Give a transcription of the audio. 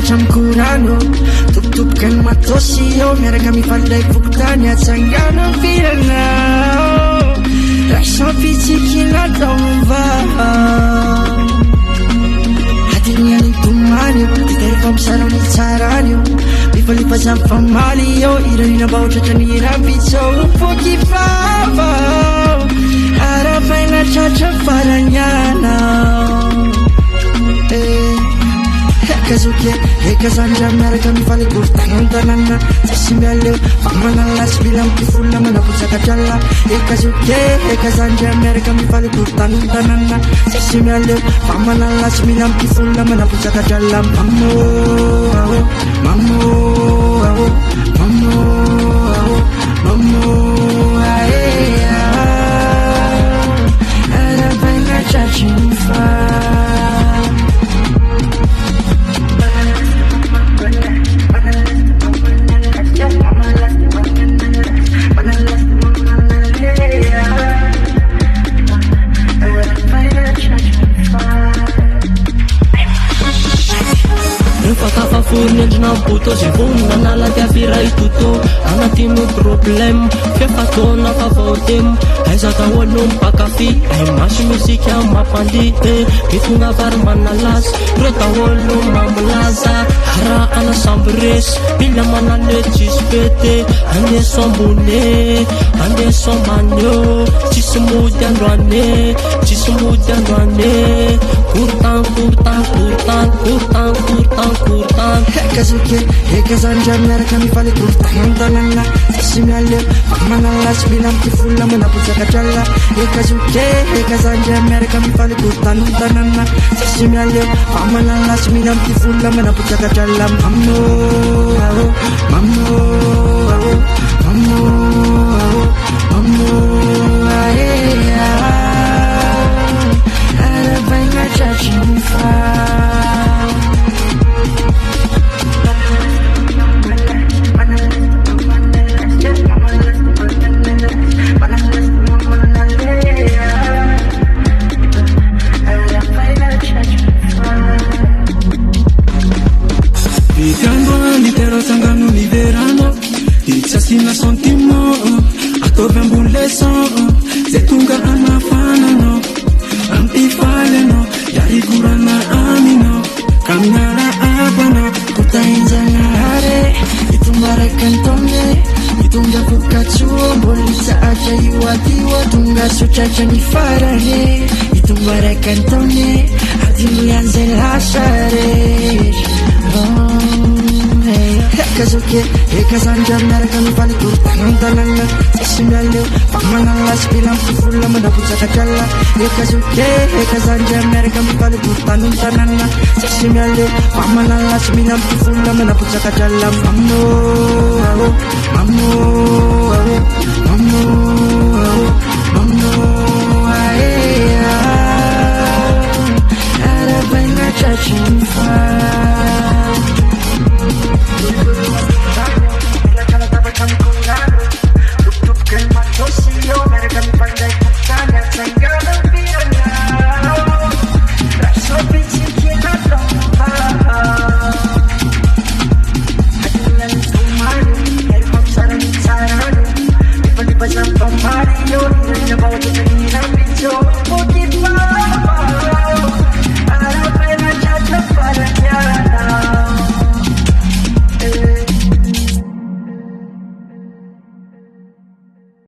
Chamkurano, tup kan matosio, miaraka mifandray vokotany atsangana firana. Rasa pitsikina taova Hatinya ni tumanyo, dikari pamsarani tsaranyo. Mifalipas ang pamalio, iranina bautra nira pitso upoki papaw. Harapay na chachaparanyana. Kazuke, kazanja miaraka mifaly kurtanong tanana. Sasimialeo, pamanalas bilang kiful naman ako sa kajala. Kazuke, kazanja miaraka mifaly kurtanong tanana. Sasimialeo, pamanalas bilang kiful naman ako sa kajala. Mamo, awo, mamo, awo, mamo, awo, mamo, ae, arabay na chachimfa. Furniandrina mpoto zay vonona nalaty afiray toto anatino problème fiafatona favaotemo aizaka olo mpakafy ay maso musika mampandihy mitonga vary manalasy reo daholo mamolaza raha anasamby resy mila manale jispete andeso ambone andeso ambaneo tsisy mody androane tsisy mody androane courtant courtant courtant courtant courtant courtant. Kazuke, kazanja miaraka mifaly kurtanong tanana. Sasimialeo, pamanalas bilang kiful naman ako sa kajala. Kazuke, kazanja miaraka mifaly kurtanong tanana. Sasimialeo, pamanalas bilang kiful naman ako sa kajala. Mamo, awo, mamo, awo, mamo, awo, mamo, ae, arabay na chachimfa. Sina sentimo atove ambule son zetunga anafana no antifale no yarigurana amino kamnara abana kutainzana hare itumara kantone itunga kukachuo bolisa acha iwatiwa tunga suchacha ni farane itumara kantone hatimu yanze lasare Kazuke, kazanja miaraka mifaly kurtanong tanana. Sasimialeo, pamanalas bilang kiful naman ako sa kajala. Kazuke, kazanja miaraka mifaly kurtanong tanana. Sasimialeo, pamanalas bilang kiful naman ako sa kajala. Mamo, awo, mamo, awo, mamo, awo, mamo, ae, arabay na chachimfa. Mario, you're about to be in a video.